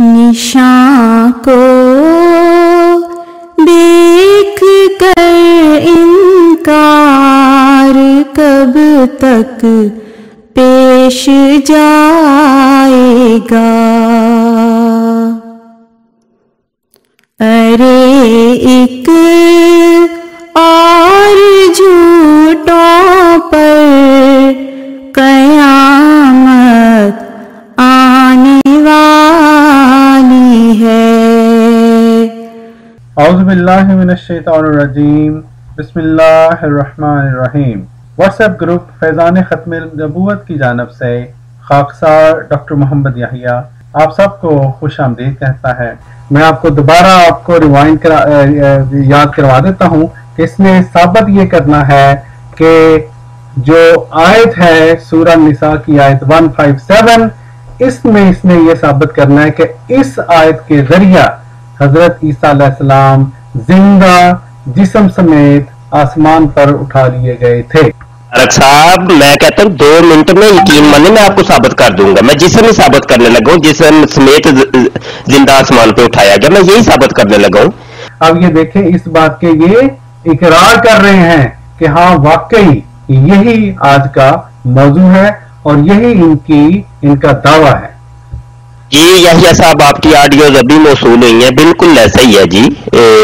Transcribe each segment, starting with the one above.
निशां को देख कर इनकार कब तक पेश जाएगा। अरे एक और झूठों पर कयामत आने वाली है। औज़ु बिल्लाहि मिनश्शैतानिर्रजीम, बिस्मिल्लाहिर्रहमानिर्रहीम। व्हाट्सएप ग्रुप फैज़ान ख़त्म नबूवत की जानिब से खाकसार डॉक्टर मोहम्मद याहिया आप सबको खुश आमदीद कहता है। मैं आपको दोबारा रिवाइंड याद करवा देता हूँ कि इसमें साबित ये करना है कि जो आयत है सूरह निसा की आयत 157, इसमें इसने ये साबित करना है कि इस आयत के जरिया हजरत ईसा अलैहिस्सलाम जिंदा जिस्म समेत आसमान पर उठा लिए गए थे। साहब मैं कहता हूँ 2 मिनट में यकीन माने मैं आपको साबित कर दूंगा। मैं जिस्म ही साबित करने लगा हूँ, जिस्म समेत जिंदा आसमान पे उठाया गया, मैं यही साबित करने लगा हूँ। अब ये देखें, इस बात के ये इकरार कर रहे हैं कि हाँ वाकई यही आज का मौजू है और यही इनका दावा है। जी याहिया साहब आपकी ऑडियोज अभी मौसूल हुई है, बिल्कुल ऐसा ही है जी।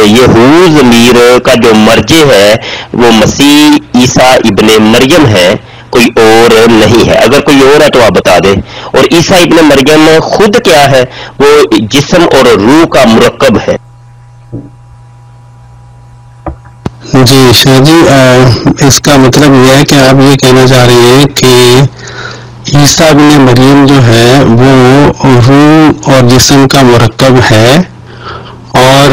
ये हू ज़मीर का जो मर्जे है वो मसीह ईसा इब्ने मरियम है, कोई और नहीं है। अगर कोई और है तो आप बता दें। और ईसा इब्ने मरियम खुद क्या है? वो जिस्म और रूह का मुरक्कब है। जी शाह जी, इसका मतलब यह है कि आप ये कहना चाह रहे हैं कि ईसा इब्ने मरियम जो है वो रूह और जिस्म का मुरक्कब है और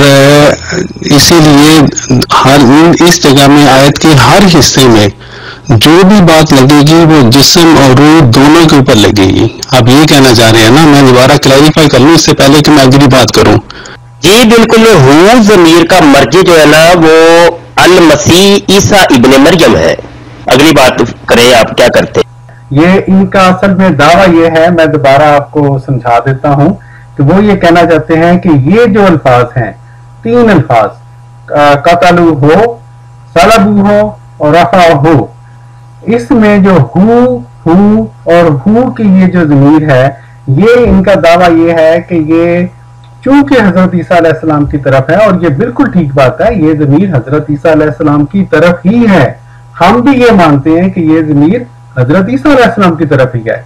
इसीलिए इस जगह में आयत के हर हिस्से में जो भी बात लगेगी वो जिस्म और रूह दोनों के ऊपर लगेगी। आप ये कहना चाह रहे हैं ना? मैं दोबारा क्लैरिफाई कर लूँ इससे पहले कि मैं अगली बात करूँ। जी बिल्कुल, हू ज़मीर का मर्जे जो है ना वो अल मसीह ईसा इब्ने मरियम है। अगली बात करें, आप क्या करते हैं? ये इनका असल में दावा ये है, मैं दोबारा आपको समझा देता हूँ कि वो ये कहना चाहते हैं कि ये जो अल्फाज हैं, 3 अल्फाज कतलू हो, सलबू हो और रफा हो, इसमें जो हू और हू की ये जो ज़मीर है, ये इनका दावा ये है कि ये चूंकि हजरत ईसा अलैहिस्सलाम की तरफ है, और ये बिल्कुल ठीक बात है, ये ज़मीर हजरत ईसा अलैहिस्सलाम की तरफ ही है। हम भी ये मानते हैं कि ये ज़मीर हजरत ईसा अलैहिस्सलाम की तरफ ही है।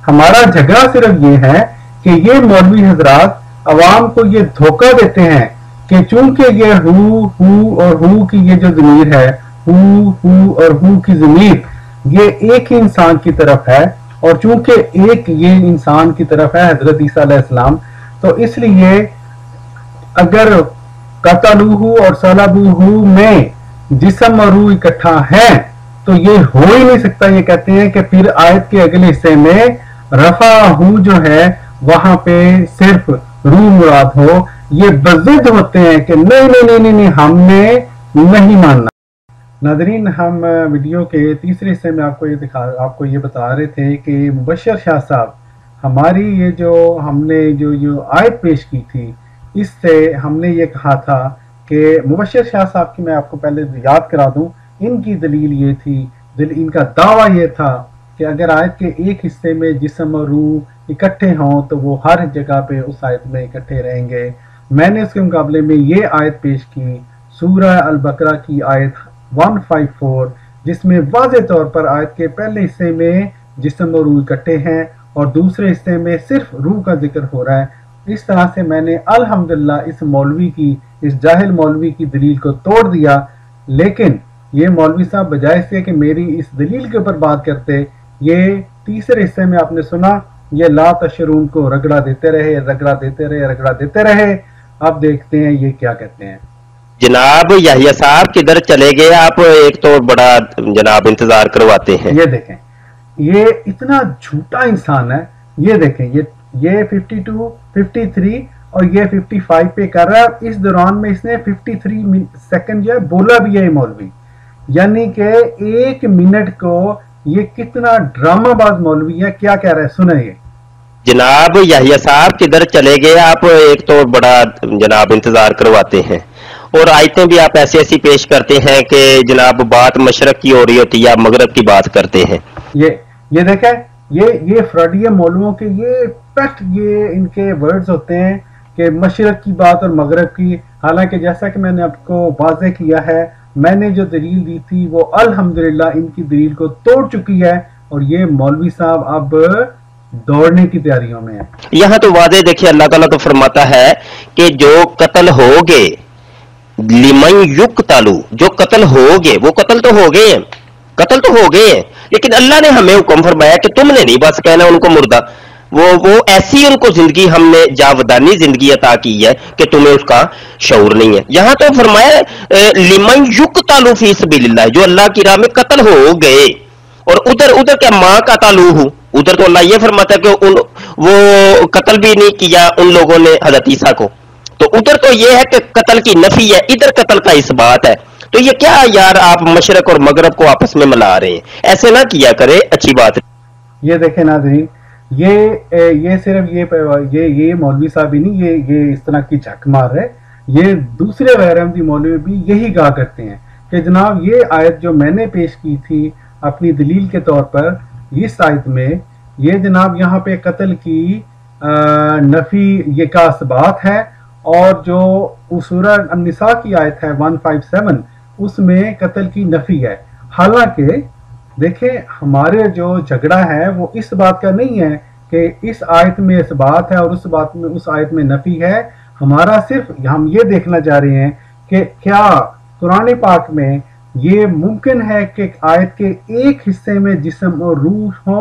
हमारा झगड़ा सिर्फ ये है कि ये मौलवी हजरात अवाम को ये धोखा देते हैं कि चूंकि ये हू और हू की ये जो ज़मीर है, हू और हू की ज़मीर ये एक ही इंसान की तरफ है, और चूंकि एक ये इंसान की तरफ है हजरत ईसा अलैहिस्सलाम, तो इसलिए अगर कतलूहू और सलबूहू में जिस्म और रूह इकट्ठा है तो ये हो ही नहीं सकता। ये कहते हैं कि फिर आयत के अगले हिस्से में रफा हू जो है वहां पे सिर्फ रूह मुराद हो। ये बज़िद होते हैं कि नहीं हमने नहीं मानना। नाज़रीन, हम वीडियो के तीसरे हिस्से में आपको ये बता रहे थे कि मुबश्शिर शाह साहब हमारी ये जो हमने जो आयत पेश की थी, इससे हमने ये कहा था कि मुबश्शिर शाह साहब की मैं आपको पहले याद करा दूं, इनकी दलील ये थी, इनका दावा ये था कि अगर आयत के एक हिस्से में जिस्म और रूह इकट्ठे हों तो वो हर जगह पे उस आयत में इकट्ठे रहेंगे। मैंने उसके मुकाबले में ये आयत पेश की, सूरह अल बकरा की आयत 154, जिसमें वाज़े तौर पर आयत के पहले हिस्से में जिस्म और रूह इकट्ठे हैं और दूसरे हिस्से में सिर्फ रूह का जिक्र हो रहा है। इस तरह से मैंने अल्हम्दुलिल्लाह इस जाहिल मौलवी की दलील को तोड़ दिया। लेकिन ये मौलवी साहब बजाय से कि मेरी इस दलील के ऊपर बात करते, ये तीसरे हिस्से में आपने सुना, ये ला तशरून को रगड़ा देते रहे। अब देखते हैं ये क्या कहते हैं। जनाब याहिया साहब किधर चले गए आप? एक तो बड़ा जनाब इंतजार करवाते हैं। ये देखें, ये इतना झूठा इंसान है। ये देखें, ये 52, 53 और ये 55 पे कर रहा है। इस दौरान में इसने 53 सेकंड जो है बोला भी है मौलवी, यानी कि 1 मिनट को ये कितना ड्रामाबाज मौलवी है। क्या कह रहा है सुनिए। जनाब याहिया साहब किधर चले गए आप? एक तो बड़ा जनाब इंतजार करवाते हैं और आयतें भी आप ऐसी ऐसी पेश करते हैं कि जनाब बात मशरक की हो रही होती है, आप मगरब की बात करते हैं। ये देखें, ये फ्रॉडिया मौलवियों के ये पेट ये इनके वर्ड्स होते हैं कि मशरक की बात और मगरब की। हालांकि जैसा कि मैंने आपको वाज़ेह किया है, मैंने जो दलील दी थी वो अल्हम्दुलिल्लाह इनकी दलील को तोड़ चुकी है और ये मौलवी साहब अब दौड़ने की तैयारियों में है। यहाँ तो वादे देखिए, अल्लाह ताला तो फरमाता है कि जो कत्ल हो गए, लिमन युक्तलू, जो कत्ल हो गए वो कत्ल तो हो गए हैं, कत्ल तो हो गए हैं, लेकिन अल्लाह ने हमें हुक्म फरमाया कि तुमने नहीं बस कहना उनको मुर्दा, वो ऐसी उनको जिंदगी हमने जावदानी जिंदगी अता की है कि तुम्हें उसका शऊर नहीं है। यहाँ तो फरमाया लिमन युक्तलू फी सबीलिल्लाह, जो अल्लाह की राह में कत्ल हो गए। और उधर क्या माँ का तालू, उधर तो अल्लाह ये फरमाता है कि वो कत्ल भी नहीं किया उन लोगों ने हज़रत ईसा को, तो उधर तो ये है कि कत्ल की नफी है, इधर कत्ल का इस बात है। तो ये क्या यार, आप मशरक और मगरब को आपस में मिला रहे हैं, ऐसे ना किया करे, अच्छी बात। ये देखें नाज़रीन, ये सिर्फ ये मौलवी साहब ही नहीं, ये इस तरह की झक मार रहे, ये दूसरे गैर-अहमदी मौलवी भी यही कहा करते हैं कि जनाब ये आयत जो मैंने पेश की थी अपनी दलील के तौर पर, इस आयत में ये जनाब यहाँ पे कत्ल की नफी ये का असबात है, और जो सूरह अन-निसा की आयत है 157 उसमें कत्ल की नफी है। हालांकि देखें, हमारे जो झगड़ा है वो इस बात का नहीं है कि इस आयत में इस बात है और उस आयत में नफी है। हमारा सिर्फ हम ये देखना चाह रहे हैं कि क्या कुरान पाक में ये मुमकिन है कि आयत के एक हिस्से में जिस्म और रूह हो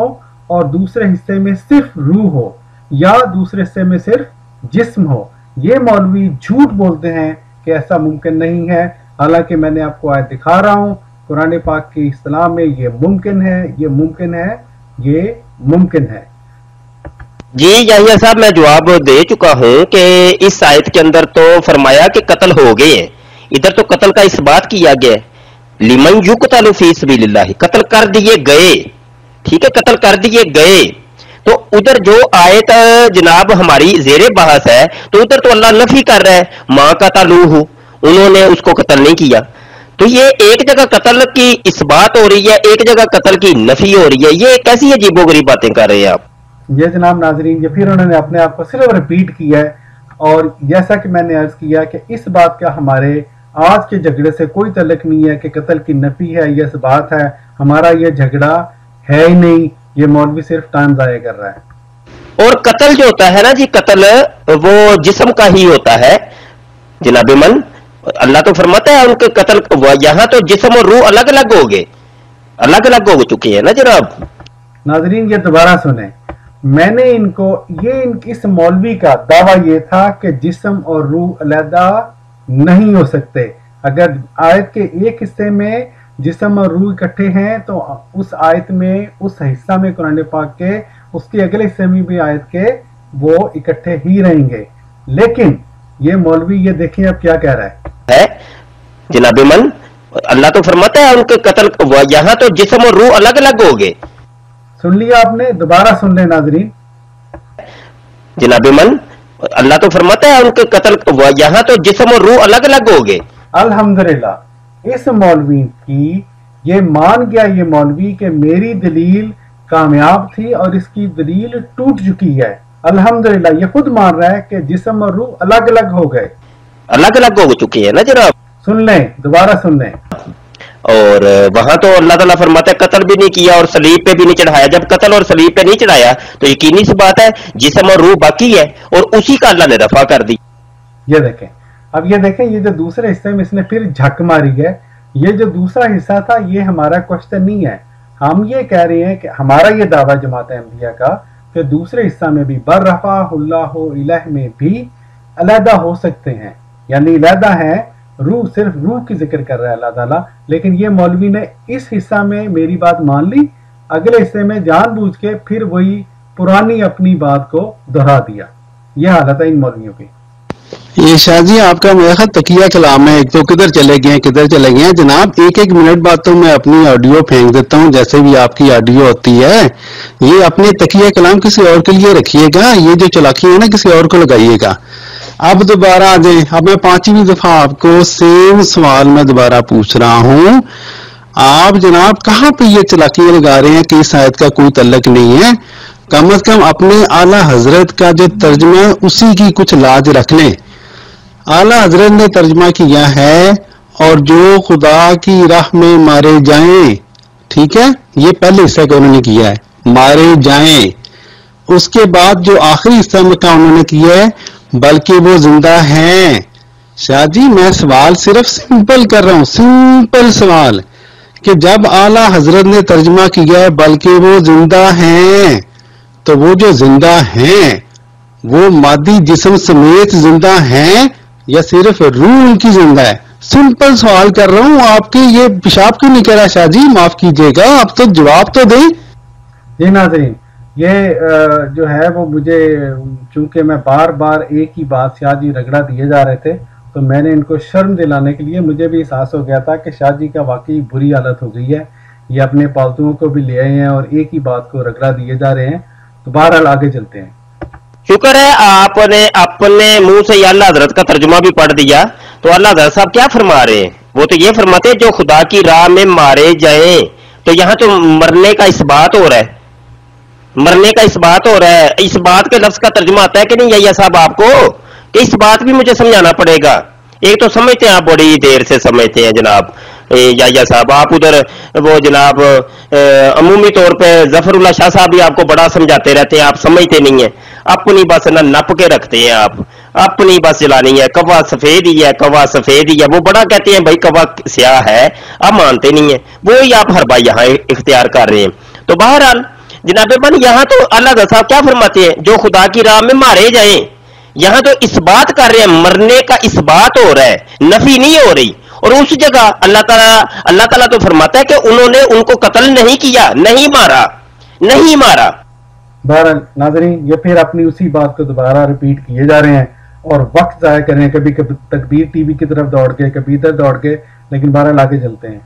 और दूसरे हिस्से में सिर्फ रूह हो, या दूसरे हिस्से में सिर्फ जिस्म हो। ये मौलवी झूठ बोलते हैं कि ऐसा मुमकिन नहीं है, हालांकि मैंने आपको आयत दिखा रहा हूँ कुरान पाक की इस्लाह में ये मुमकिन है, ये मुमकिन है, ये मुमकिन है। जी याहिया साहब, मैं जवाब दे चुका हूं कि इस आयत के अंदर तो फरमाया कि कत्ल हो गए हैं, इधर तो कत्ल का इस बात किया गया है, लिमन युक्तलू फी सबीलिल्लाह, कत्ल कर दिए गए, ठीक है, कत्ल कर दिए गए। तो उधर जो आयत जनाब हमारी जेरे बहस है, तो उधर तो अल्लाह नफी कर रहा है, माँ का तालूहू, उन्होंने उसको कत्ल नहीं किया। तो ये एक जगह कत्ल की इस बात हो रही है, एक जगह कत्ल की नफी हो रही है, ये कैसी अजीबोगरीब बातें कर रहे हैं आप? ये जनाब नाजरीन, ये फिर उन्होंने अपने आप को सिर्फ रिपीट किया है, और जैसा कि मैंने अर्ज किया कि इस बात का हमारे आज के झगड़े से कोई तल्लुक नहीं है कि कत्ल की नफी है, ये इस बात है, हमारा ये झगड़ा है ही नहीं, ये मौलवी सिर्फ टाइम जाया कर रहा है। और कत्ल जो होता है ना जी, कत्ल वो जिस्म का ही होता है जनाब मन, अल्लाह तो फरमाता है उनके कत्ल, यहाँ तो जिस्म और रूह अलग अलग हो गए, अलग अलग हो चुके हैं ना जनाब। नाजरीन ये दोबारा सुने, मैंने इस मौलवी का दावा ये था कि जिस्म और रूह अलहदा नहीं हो सकते। अगर आयत के एक हिस्से में जिस्म और रूह इकट्ठे हैं तो उस आयत में, उस हिस्सा में कुरान पाक के, उसके अगले हिस्से में भी आयत के वो इकट्ठे ही रहेंगे। लेकिन ये मौलवी ये देखें अब क्या कह रहा है जनाब मन, अल्लाह तो फरमाता है उनके कत्ल, यहाँ तो जिस्म और रूह अलग अलग हो गए। सुन लिया आपने, दोबारा सुन ले नाजरीन। जनाब मन, अल्लाह तो फरमाता है उनके कत्ल, यहाँ तो जिस्म और रूह अलग अलग हो गए। अल्हम्दुलिल्लाह, इस मौलवी की ये मान गया ये मौलवी कि मेरी दलील कामयाब थी और इसकी दलील टूट चुकी है। अल्हम्दुलिल्लाह, ये खुद मान रहा है कि जिस्म और रूह अलग अलग हो गए, अलग अलग हो चुके हैं ना जनाब। सुन लें, दोबारा सुन लें। और वहां तो अल्लाह ताला फरमाता है कत्ल भी नहीं किया और सलीब पे भी नहीं चढ़ाया। जब कत्ल और सलीब पे नहीं चढ़ाया तो यकीनी सी बात है जिस्म और रूह बाकी है, और उसी का अल्लाह ने रफा कर दी। ये देखें, अब ये देखें, ये जो दूसरे हिस्से में इसने फिर झक मारी है, ये जो दूसरा हिस्सा था ये हमारा क्वेश्चन नहीं है। हम ये कह रहे हैं कि हमारा ये दावा जमात अहमदिया का कि दूसरे हिस्सा में भी बर्रफाहुल्लाहु इलैह में भी अलहदा हो सकते हैं, यानी अलहदा है, रूह सिर्फ रूह की जिक्र कर रहा है अल्लाह ताला। लेकिन ये मौलवी ने इस हिस्सा में मेरी बात मान ली, अगले हिस्से में जानबूझ के फिर वही पुरानी अपनी बात को दोहरा दिया। यह हालत है इन मौलवियों की। یہ شاہ جی آپ کا میرا خیال تکیہ کلام ہے. ایک تو کدھر چلے گئے ہیں جناب. ایک منٹ بعد تو میں اپنی آڈیو پھینک دیتا ہوں جیسے بھی آپ کی آڈیو ہوتی ہے. یہ اپنے تکیہ کلام کسی اور کے لیے رکھیے گا, یہ جو چلاکی ہے نا کسی اور کو لگائیے گا. اب دوبارہ آ جائیں. اب میں 5ویں دفعہ آپ کو سیم سوال میں دوبارہ پوچھ رہا ہوں. آپ جناب کہاں پہ یہ چلاکیاں لگا رہے ہیں کہ اس آیت کا کوئی تعلق نہیں ہے؟ کم از کم اپنے اعلیٰ حضرت کا جو ترجمہ ہے اسی کی کچھ لاج رکھ لیں. اعلیٰ حضرت نے ترجمہ کیا ہے اور جو خدا کی راہ میں مارے جائیں, ٹھیک ہے, یہ پہلے حصہ کا انہوں نے کیا ہے, مارے جائیں. اس کے بعد جو آخری حصہ میں کا انہوں نے کیا ہے بلکہ وہ زندہ ہیں. شاہ جی میں سوال صرف سمپل کر رہا ہوں, سمپل سوال, کہ جب اعلیٰ حضرت نے ترجمہ کیا ہے بلکہ وہ زندہ ہیں, تو وہ جو زندہ ہیں وہ مادی جسم سمیت زندہ ہیں یا صرف روح ان کی زندہ ہے؟ سمپل سوال کر رہا ہوں. آپ کے یہ پیشاب کیوں نہیں کر رہا شاہ جی؟ معاف کیجیے گا, آپ تو جواب تو دیں. جی ناظرین, یہ جو ہے وہ مجھے چونکہ میں بار بار ایک ہی بات شاہ جی رگڑا دیے جا رہے تھے تو میں نے ان کو شرم دلانے کے لیے مجھے بھی احساس ہو گیا تھا کہ شاہ جی کا واقعی بری حالت ہو گئی ہے. یہ اپنے پالتوؤں کو بھی لے آئے ہیں اور ایک ہی بات کو رگڑا دیے جا رہے ہیں. تو بہرحال آگے چلتے ہیں. شکر ہے آپ نے اپنے منہ سے اللہ حضرت کا ترجمہ بھی پڑھ دیا. تو اللہ حضرت صاحب کیا فرما رہے ہیں؟ وہ تو یہ فرماتے ہیں جو خدا کی راہ میں مارے جائیں. تو یہاں تو مرنے کا اس بات ہو رہا ہے, مرنے کا اس بات ہو رہا ہے. اس بات کے لفظ کا ترجمہ آتا ہے کہ نہیں یا صاحب آپ کو؟ کہ اس بات بھی مجھے سمجھانا پڑے گا. ایک تو سمجھتے ہیں آپ, بڑی دیر سے سمجھتے ہیں جناب یا صاحب. آپ ادھر وہ جناب عمومی طور پہ ظفر اللہ شاہ صاحب بھی آپ کو بڑا سمجھاتے رہتے ہیں, آپ سمجھتے نہیں ہیں. اپنی بس نہ نپ کے رکھتے ہیں آپ, اپنی بس چلانی ہے. کوا سفید ہی ہے, کوا سفید ہی ہے. وہ بڑا کہتے ہیں بھائی کوا سیاہ ہے, آپ مانتے نہیں ہیں. وہی آپ ہر بھائی یہاں اختیار کر رہے ہیں. تو بہرحال جناب بن یہاں تو اللہ صاحب کیا فرماتے ہیں؟ جو خدا کی راہ میں مارے جائیں. یہاں تو اس بات کر رہے ہیں, مرنے کا اس بات ہو رہا ہے, نفی نہیں ہو رہی. اور اس جگہ اللہ تعالیٰ تو فرماتا ہے کہ انہوں نے ان کو قتل نہیں کیا, نہیں مارا, نہیں مارا. بہرحال ناظرین, یہ پھر اپنی اسی بات کو دوبارہ ریپیٹ کیے جا رہے ہیں اور وقت ضائع کر رہے ہیں. کبھی تکبیر ٹی وی کی طرف دوڑ کے, کبھی ادھر دوڑ کے. لیکن بہرحال آگے چلتے ہیں.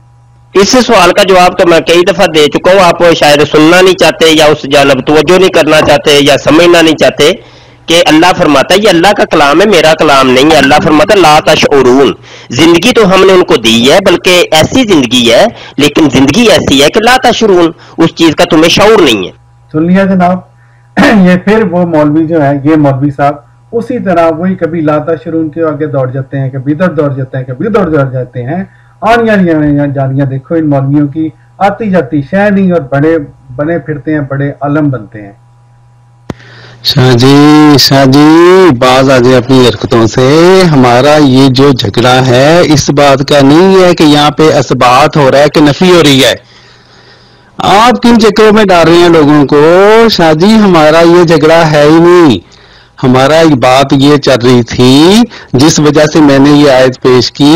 اس سوال کا جواب تو میں کئی دفعہ دے چکا ہوں. آپ شاید سننا نہیں چاہتے یا اس جانب توجہ نہیں کرنا چاہتے یا سمجھنا نہیں چاہتے کہ اللہ فرماتا ہے یہ اللہ کا کلام ہے, میرا کلام نہیں ہے. اللہ فرماتا ہے لا تشعرون, زندگی تو ہم نے ان کو دی ہے, بلکہ ایسی زندگی ہے, لیکن زندگی ایسی ہے کہ لا تشعرون, اس چیز کا تمہیں شعور نہیں ہے. سن لیا جناب. یہ پھر وہ مولوی جو ہے, یہ مولوی صاحب اسی طرح وہی کبھی لا تشعرون کے آگے دوڑ جاتے ہیں, کبھی ادھر دوڑ جاتے ہیں, کبھی ادھر دوڑ جاتے ہیں. آنیاں جانیاں دیکھو ان مولویوں کی, آتی جاتی شے نہیں, اور بڑے بنے پھرتے ہیں, بڑے عالم بنتے ہیں. شاہ جی باز آ جائے اپنی حرکتوں سے. ہمارا یہ جو جھگڑا ہے اس بات کا نہیں ہے کہ یہاں پہ اثبات ہو رہا ہے کہ نفی ہو رہی ہے. آپ کن چکروں میں ڈال رہے ہیں لوگوں کو؟ شاہ جی ہمارا یہ جھگڑا ہے ہی نہیں. ہمارا بات یہ چل رہی تھی جس وجہ سے میں نے یہ آیت پیش کی.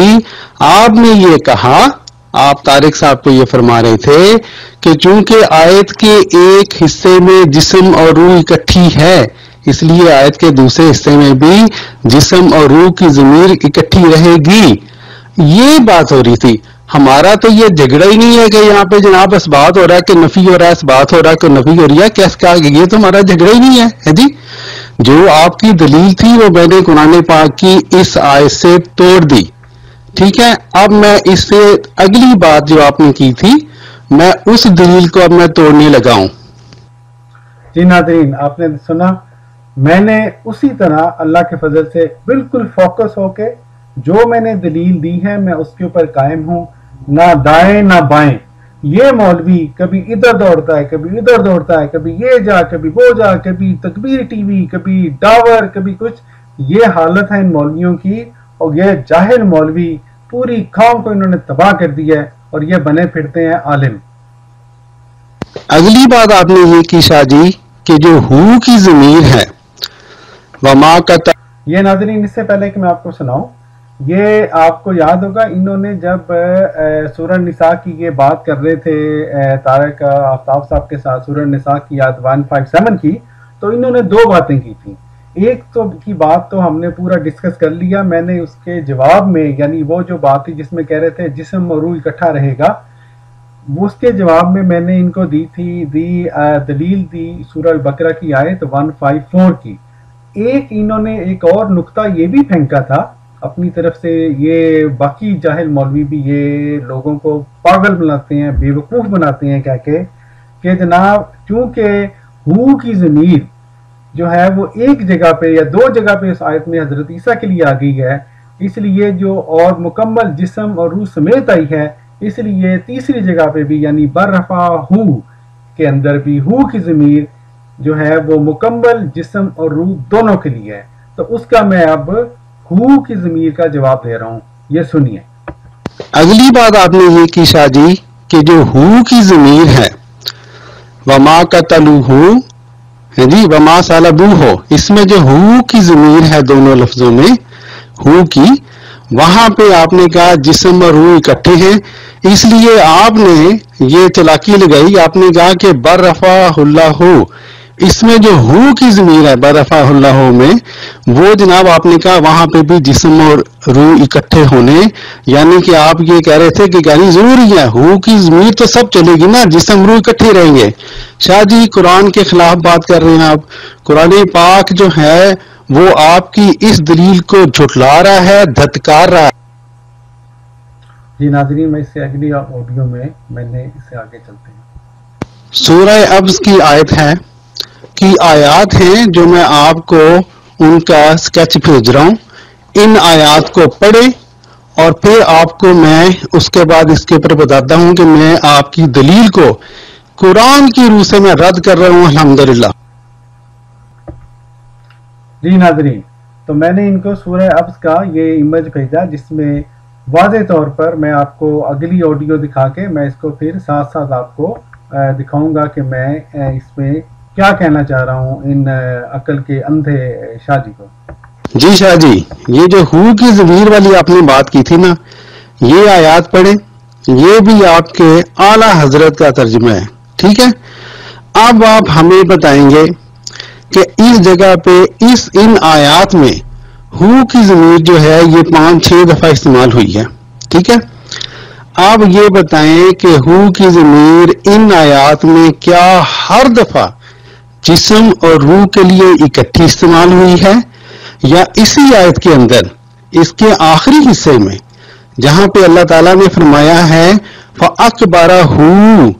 آپ نے یہ کہا, آپ طارق صاحب کو یہ فرما رہے تھے کہ چونکہ آیت کے ایک حصے میں جسم اور روح اکٹھی ہے, اس لیے آیت کے دوسرے حصے میں بھی جسم اور روح کی ضمیر اکٹھی رہے گی. یہ بات ہو رہی تھی. ہمارا تو یہ جھگڑا ہی نہیں ہے کہ یہاں پہ جناب اس بات ہو رہا ہے کہ نفی ہو رہا ہے, اس بات ہو رہا ہے کہ نفی ہو رہی ہے. کیا یہ تو ہمارا جھگڑا ہی نہیں ہے جی. جو آپ کی دلیل تھی وہ میں نے قرآن پاک کی اس آیت سے توڑ دی, ٹھیک ہے. اب میں اس سے اگلی بات جو آپ نے کی تھی میں اس دلیل کو اب میں توڑنے لگا ہوں. جی ناظرین, آپ نے سنا, میں نے اسی طرح اللہ کے فضل سے بالکل فوکس ہو کے جو میں نے دلیل دی ہے میں اس کے اوپر قائم ہوں, نہ دائیں نہ بائیں. یہ مولوی کبھی ادھر دوڑتا ہے, کبھی ادھر دوڑتا ہے, کبھی یہ جا کبھی وہ جا, کبھی تکبیر ٹی وی, کبھی ڈاور, کبھی کچھ. یہ حالت ہے ان مولویوں کی, اور یہ جاہل مولوی پوری قوم کو انہوں نے تباہ کر دیا ہے, اور یہ بنے پھرتے ہیں عالم. اگلی بات آپ نے یہ کی شاہ جی کہ جو ہو کی ضمیر ہے وما کا یہ ناظرین, اس سے پہلے کہ میں آپ کو سناؤں, یہ آپ کو یاد ہوگا انہوں نے جب سورہ نساء کی یہ بات کر رہے تھے طارق آفتاب صاحب کے ساتھ, سورہ نساء کی آیت 157 کی, تو انہوں نے دو باتیں کی تھیں. ایک تو کی بات تو ہم نے پورا ڈسکس کر لیا، میں نے اس کے جواب میں یعنی وہ جو بات تھی جس میں کہہ رہے تھے جسم اور روح اکٹھا رہے گا، اس کے جواب میں نے ان کو دلیل دی سورہ البقرہ کی آیت 154 کی۔ ایک انہوں نے ایک اور نقطہ یہ بھی پھینکا تھا اپنی طرف سے، یہ باقی جاہل مولوی بھی یہ لوگوں کو پاگل بناتے ہیں، بے وقوف بناتے ہیں کہہ کے کہ جناب چونکہ ہو کی ضمیر جو ہے وہ ایک جگہ پہ یا دو جگہ پہ اس آیت میں حضرت عیسیٰ کے لیے آ گئی ہے، اس لیے جو اور مکمل جسم اور روح سمیت آئی ہے، اس لیے تیسری جگہ پہ بھی یعنی بررفع ہو کے اندر بھی ہو کی ضمیر جو ہے وہ مکمل جسم اور روح دونوں کے لیے ہے۔ تو اس کا میں اب ہو کی ضمیر کا جواب دے رہا ہوں، یہ سنیے۔ اگلی بات آپ نے یہ کی شاہ جی کہ جو ہو کی ضمیر ہے وما قتلوہ جی وما صلبوہ، اس میں جو ہو کی ضمیر ہے دونوں لفظوں میں ہو کی، وہاں پہ آپ نے کہا جسم اور روح اکٹھے ہیں، اس لیے آپ نے یہ چلاکی لگائی، آپ نے کہا کہ بررفع اللہ، اس میں جو ہو کی ضمیر ہے بررفع اللہ میں وہ جناب آپ نے کہا وہاں پہ بھی جسم اور روح اکٹھے ہونے، یعنی کہ آپ یہ کہہ رہے تھے کہ یعنی ضروری ہے ہو کی ضمیر تو سب چلے گی نا، جسم روح اکٹھے رہیں گے۔ شاہ جی قرآن کے خلاف بات کر رہے ہیں آپ، قرآن پاک جو ہے وہ آپ کی اس دلیل کو جھٹلا رہا ہے، دھتکار رہا ہے۔ جی ناظرین، میں اس سے اگلی آڈیو میں نے اس سے آگے چلتے ہیں۔ سورہ ابس کی آیت ہے کی آیات ہیں جو میں آپ کو ان کا سکیچ بھیج رہا ہوں، ان آیات کو پڑھیں اور پھر آپ کو میں اس کے بعد اس کے اوپر بتاتا ہوں کہ میں آپ کی دلیل کو قرآن کی روح سے میں رد کر رہا ہوں الحمدللہ۔ جی ناظرین، تو میں نے ان کو سورہ ابس کا یہ امیج بھیجا جس میں واضح طور پر میں آپ کو اگلی آڈیو دکھا کے میں اس کو پھر ساتھ ساتھ آپ کو دکھاؤں گا کہ میں اس میں کیا کہنا چاہ رہا ہوں ان عقل کے اندھے شاہ جی کو۔ جی شاہ جی، یہ جو ہو کی ضمیر والی آپ نے بات کی تھی نا، یہ آیات پڑھیں، یہ بھی آپ کے اعلیٰ حضرت کا ترجمہ ہے، ٹھیک ہے؟ اب آپ ہمیں بتائیں گے کہ اس جگہ پہ ان آیات میں ہو کی ضمیر جو ہے یہ 5-6 دفعہ استعمال ہوئی ہے، ٹھیک ہے؟ آپ یہ بتائیں کہ ہو کی ضمیر ان آیات میں کیا ہر دفعہ جسم اور روح کے لیے اکٹھی استعمال ہوئی ہے، یا اسی آیت کے اندر اس کے آخری حصے میں جہاں پہ اللہ تعالیٰ نے فرمایا ہے فَأَكْبَرَهُ،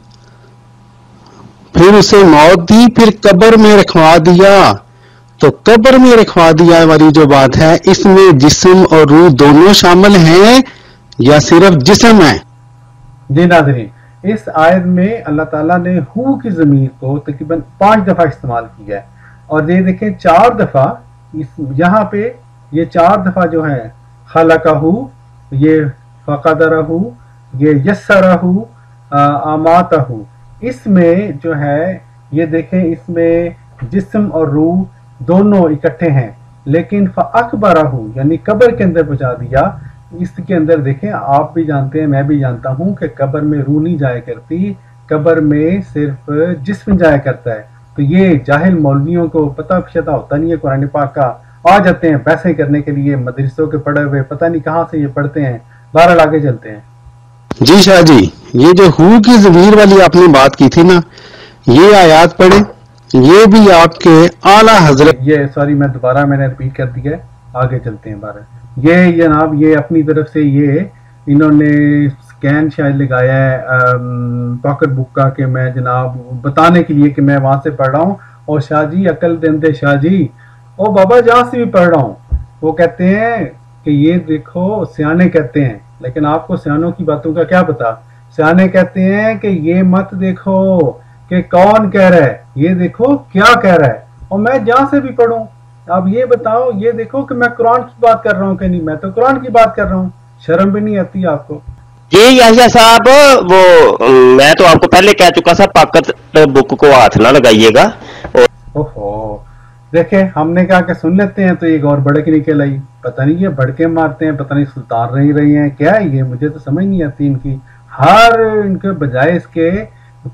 پھر اسے موت دی، پھر قبر میں رکھوا دیا، تو قبر میں رکھوا دیا والی جو بات ہے اس میں جسم اور روح دونوں شامل ہیں یا صرف جسم ہے؟ جی ناظرین، اس آیت میں اللہ تعالیٰ نے ہو کی ضمیر کو تقریباً 5 دفعہ استعمال کیا ہے، اور یہ دیکھیں 4 دفعہ یہاں پہ یہ 4 دفعہ جو ہے خلقہ، یہ فقدرہ، یہ یسرہ، اماتہ، اس میں جو ہے یہ دیکھیں اس میں جسم اور روح دونوں اکٹھے ہیں، لیکن فَأَكْبَرَهُ یعنی قبر کے اندر پہنچا دیا۔ اس کے اندر دیکھیں آپ بھی جانتے ہیں میں بھی جانتا ہوں کہ قبر میں روح نہیں جایا کرتی، قبر میں صرف جسم جایا کرتا ہے۔ تو یہ جاہل مولویوں کو پتہ پشتہ ہوتا نہیں ہے قرآن پاک کا، آ جاتے ہیں پیسے کرنے کے لیے مدرسوں کے پڑھے ہوئے، پتہ نہیں کہاں سے یہ پڑھتے ہیں۔ بہرحال آگے چلتے ہیں۔ جی شاہ جی، یہ جو ہو کی ضمیر والی آپ نے بات کی تھی نا، یہ آیات پڑھیں، یہ بھی آپ کے اعلیٰ حضرت، یہ سوری میں دوبارہ میں نے ریپیٹ کر دیا ہے، آگے چلتے ہیں۔ بہرحال یہ جناب یہ اپنی طرف سے یہ انہوں نے سکین شاید لگایا ہے پاکٹ بک کا کہ میں جناب بتانے کے لیے کہ میں وہاں سے پڑھ رہا ہوں، اور شاہ جی عقل دندے شاہ جی او بابا جہاں سے بھی پڑھ رہا ہوں وہ کہتے ہیں کہ یہ دیکھو سیانے کہتے ہیں، لیکن آپ کو سیانوں کی باتوں کا کیا پتا؟ سیانے کہتے ہیں کہ یہ مت دیکھو کہ کون کہہ رہا ہے، یہ دیکھو کیا کہہ رہا ہے، اور میں جہاں سے بھی پڑھوں اب یہ بتاؤ، یہ دیکھو کہ میں قرآن کی بات کر رہا ہوں کہ نہیں، میں تو قرآن کی بات کر رہا ہوں، شرم بھی نہیں آتی آپ کو؟ جی یحییٰ صاحب، وہ میں تو آپ کو پہلے کہہ چکا تھا پاکٹ بک کو ہاتھ نہ لگائیے گا۔ اوہو، دیکھیں ہم نے کہا کہ سن لیتے ہیں تو ایک اور بڑک نکل آئی، پتہ نہیں یہ بڑکے مارتے ہیں، پتہ نہیں سلطان رہی ہیں کیا ہے یہ، مجھے تو سمجھ نہیں آتی ان کی، ہر ان کے بجائے اس کے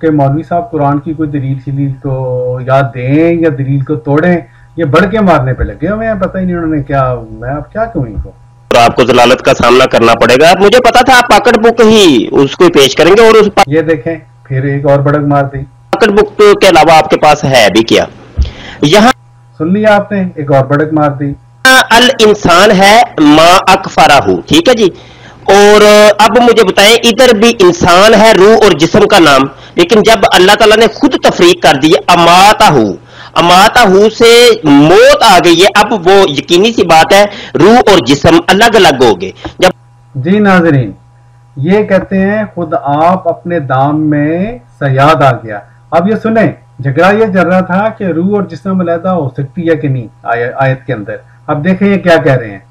کہ مولوی صاحب قرآن کی کوئی دلیل شلیل کو یا دیں یا دلیل کو توڑیں، یہ बढ़ के मारने पे लगे हुए हैं, पता ही नहीं उन्होंने क्या, मैं अब क्या कहूँ इनको। तो आपको जलालत का सामना करना पड़ेगा। मुझे पता था आप पकड़ बुक ही उसको पेश करेंगे, और उस ये देखें फिर एक और बड़क मार दी। पकड़ बुक के अलावा आपके पास है भी क्या? यहाँ सुन लिया आपने, एक और बड़क मार दी। अल इंसान है मा अकफराहू, ठीक है जी। और अब मुझे बताएं, इधर भी इंसान है, रूह और जिस्म का नाम, लेकिन जब अल्लाह ताला ने खुद तफरीक कर दी अमाताहू, अमाताहू से मौत आ गई है, अब वो यकीनी सी बात है रूह और जिस्म अलग अलग हो गए। जब जी नाजरीन, ये कहते हैं खुद आप अपने दाम में सयाद आ गया। अब ये सुने, झगड़ा ये चल रहा था कि रूह और जिस्म अलहदा हो सकती है कि नहीं आयत के अंदर। अब देखें ये क्या कह रहे हैं,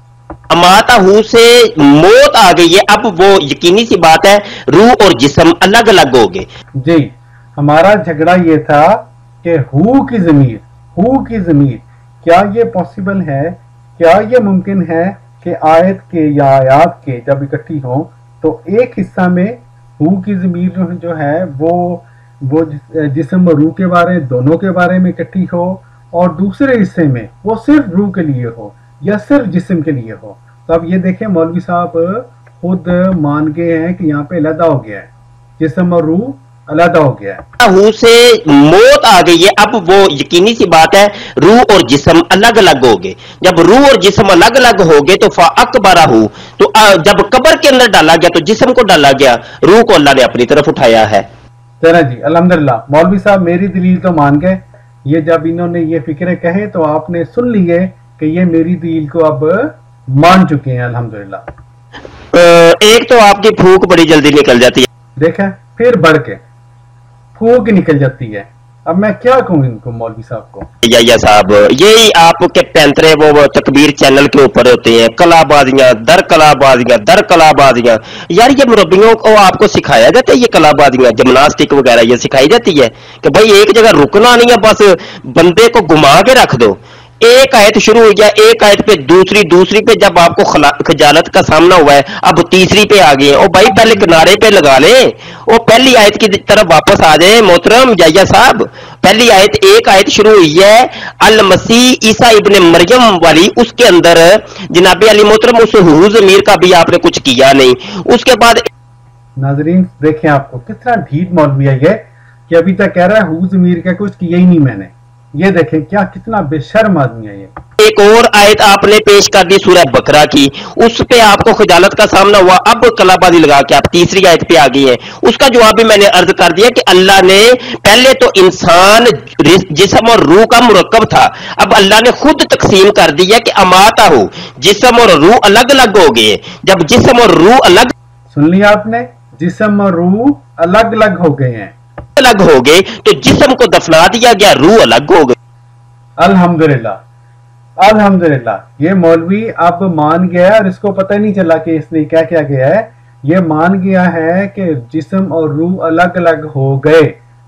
अमाताहू से मौत आ गई है, अब वो यकीनी सी बात है रूह और जिस्म अलग अलग हो गए। जी हमारा झगड़ा ये था कि हू की ज़मीर, क्या ये पॉसिबल है, क्या ये मुमकिन है कि आयत के या आयात के जब इकट्ठी हो तो एक हिस्सा में हू की ज़मीर जो है वो जिस्म और रूह के बारे, दोनों के बारे में इकट्ठी हो, और दूसरे हिस्से में वो सिर्फ रूह के लिए हो या सिर्फ जिस्म के लिए हो। तो अब ये देखें मौलवी साहब खुद मान गए हैं कि यहाँ पे अलहदा हो गया है, जिस्म और रूह अलहदा हो गया है। रूह से मौत आ गई है, अब वो यकीनी सी बात है रूह और जिस्म अलग अलग हो गए। जब रूह और जिस्म अलग अलग हो गए तो फ़अक़बरहू, तो जब कब्र के अंदर डाला गया तो जिस्म को डाला गया, रूह को अल्लाह ने अपनी तरफ उठाया है। चला जी अल्हम्दुलिल्लाह, मौलवी साहब मेरी दलील तो मान गए। ये जब इन्होंने ये फिक्रे कहे तो आपने सुन लिए कि ये मेरी दलील को अब मान चुके हैं अल्हम्दुलिल्लाह। एक तो आपकी फूक बड़ी जल्दी निकल जाती है, देखा फिर बढ़ के फूक निकल जाती है। अब मैं क्या कहूँ इनको मौलवी साहब को। या साहब, यही आपके पैंतरे वो तकबीर चैनल के ऊपर होते हैं, कलाबाजियां दर कलाबाजियां। यार ये मुरब्बियों को आपको सिखाया जाता है ये कलाबाजियां, जिम्नास्टिक वगैरह ये सिखाई जाती है कि भाई एक जगह रुकना नहीं है, बस बंदे को घुमा के रख दो। एक आयत शुरू हुई है, एक आयत पे दूसरी पे जब आपको खजालत का सामना हुआ है, अब तीसरी पे आ गए। और भाई पहले किनारे पे लगा ले, वो पहली आयत की तरफ वापस आ जाए मोहतरम जाया साहब। पहली आयत, एक आयत शुरू हुई है अल मसीह ईसा इब्ने मरियम वाली, उसके अंदर जनाबे अली मोहतरम उस हू ज़मीर का भी आपने कुछ किया नहीं। उसके बाद नाजरीन देखें आपको कितना ढीठ मौलवी है ये, कि अभी तक कह रहा है हू ज़मीर का कुछ किया ही नहीं मैंने। ये देखें क्या कितना बेशर्म आदमी है ये। एक और आयत आपने पेश कर दी सूरह बकरा की, उस पे आपको खजालत का सामना हुआ, अब कलाबाजी लगा के आप तीसरी आयत पे आ गई है। उसका जवाब भी मैंने अर्ज कर दिया कि अल्लाह ने पहले तो इंसान जिस्म और रूह का मुरक्कब था, अब अल्लाह ने खुद तकसीम कर दिया कि अमाता हो, जिस्म और रूह अलग अलग हो गए। जब जिस्म और रूह अलग, सुन लिया आपने, जिस्म और रूह अलग अलग हो गए हैं, अलग हो गए तो जिस्म को दफना दिया गया, रूह अलग हो गई। अल्हम्दुलिल्लाह अल्हम्दुलिल्लाह, ये मौलवी अब मान गया और इसको पता ही नहीं चला कि इसने क्या क्या किया है। ये मान गया है कि जिस्म और रूह अलग अलग हो गए।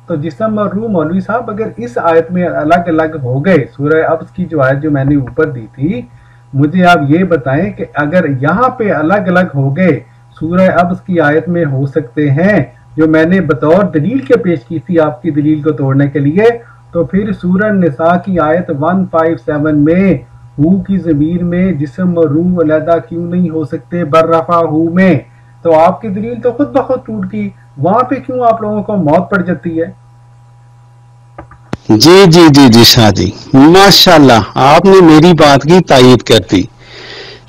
तो जिस्म और रूह मौलवी साहब अगर इस आयत में अलग अलग हो गए, सूरह अब्स की जो आयत जो मैंने ऊपर दी थी, मुझे आप ये बताएं कि अगर यहाँ पे अलग अलग हो गए, सूरह अब्स की आयत में हो सकते हैं जो मैंने बतौर दलील के पेश की थी आपकी दलील को तोड़ने के लिए, तो फिर सूरह निसा की आयत 157 में हू की ज़मीर में जिस्म और रूह अलहदा क्यों नहीं हो सकते बर्रफा हू में? तो आपकी दलील तो खुद ब खुद टूट गई, वहां पे क्यों आप लोगों को मौत पड़ जाती है? जी शाह जी, माशाल्लाह आपने मेरी बात की तायीद कर दी।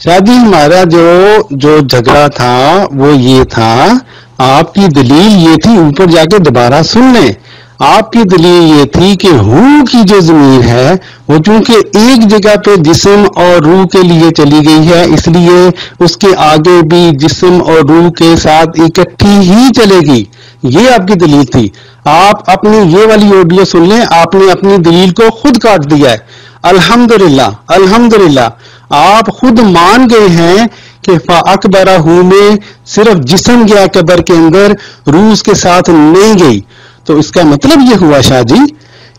शाह जी हमारा जो झगड़ा था वो ये था, आपकी दलील ये थी, ऊपर जाके दोबारा सुन लें, आपकी दलील ये थी कि हू की जो ज़मीर है वो चूंकि एक जगह पे जिस्म और रूह के लिए चली गई है, इसलिए उसके आगे भी जिस्म और रूह के साथ इकट्ठी ही चलेगी। ये आपकी दलील थी। आप अपनी ये वाली ऑडियो सुन लें, आपने अपनी दलील को खुद काट दिया है। अल्हम्दुलिल्लाह अल्हम्दुलिल्लाह, आप खुद मान गए हैं कि फ़अक़बरहू में सिर्फ जिस्म गया कब्र के अंदर, रूह उसके साथ नहीं गई। तो इसका मतलब ये हुआ शाह जी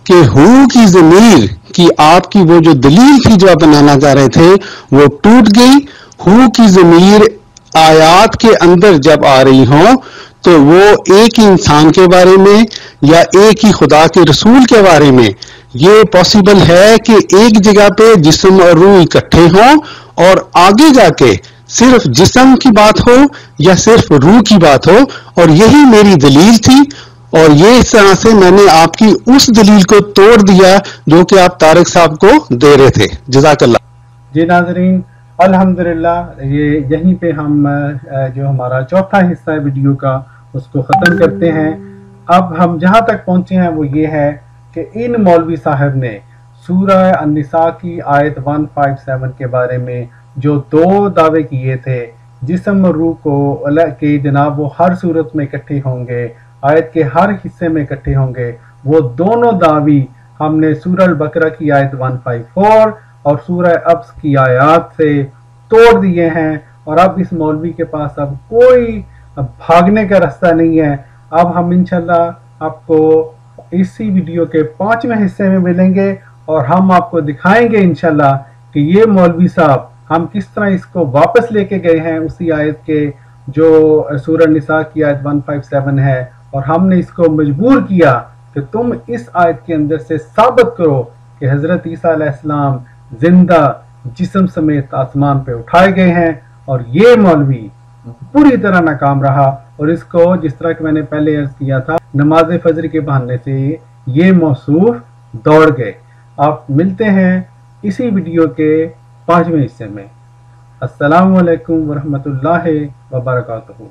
कि हू की ज़मीर की आपकी वो जो दलील थी जो आप बनाना चाह रहे थे वो टूट गई। हू की ज़मीर आयात के अंदर जब आ रही हो تو وہ ایک ہی انسان کے بارے میں یا ایک ہی خدا کے رسول کے بارے میں یہ پاسبل ہے کہ ایک جگہ پہ جسم اور روح اکٹھے ہوں اور آگے جا کے صرف جسم کی بات ہو یا صرف روح کی بات ہو؟ اور یہی میری دلیل تھی، اور یہ اس طرح سے میں نے آپ کی اس دلیل کو توڑ دیا جو کہ آپ طارق صاحب کو دے رہے تھے. جزاک اللہ. جی ناظرین، الحمدللہ یہیں پہ ہم جو ہمارا چوتھا حصہ ہے ویڈیو کا اس کو ختم کرتے ہیں. اب ہم جہاں تک پہنچے ہیں وہ یہ ہے کہ ان مولوی صاحب نے سورہ النساء کی آیت 157 کے بارے میں جو دو دعوے کیے تھے، جسم اور روح کو کہ جناب وہ ہر صورت میں اکٹھے ہوں گے، آیت کے ہر حصے میں اکٹھے ہوں گے، وہ دونوں دعوی ہم نے سورہ البقرہ کی آیت 154 اور سورہ ابس کی آیات سے توڑ دیے ہیں. اور اب اس مولوی کے پاس اب کوئی بھاگنے کا راستہ نہیں ہے. اب ہم انشاءاللہ آپ کو اسی ویڈیو کے 5ویں حصے میں ملیں گے اور ہم آپ کو دکھائیں گے انشاءاللہ کہ یہ مولوی صاحب ہم کس طرح اس کو واپس لے کے گئے ہیں اسی آیت کے جو سورہ النساء کی آیت 157 ہے، اور ہم نے اس کو مجبور کیا کہ تم اس آیت کے اندر سے ثابت کرو کہ حضرت عیسیٰ علیہ السلام زندہ جسم سمیت آسمان پہ اٹھائے گئے ہیں. اور یہ مولوی پوری طرح ناکام رہا، اور اس کو جس طرح کہ میں نے پہلے عرض کیا تھا نماز فجر کے بہانے سے یہ موصوف دوڑ گئے. آپ ملتے ہیں اسی ویڈیو کے 5ویں حصے میں. السلام علیکم ورحمۃ اللہ وبرکاتہ.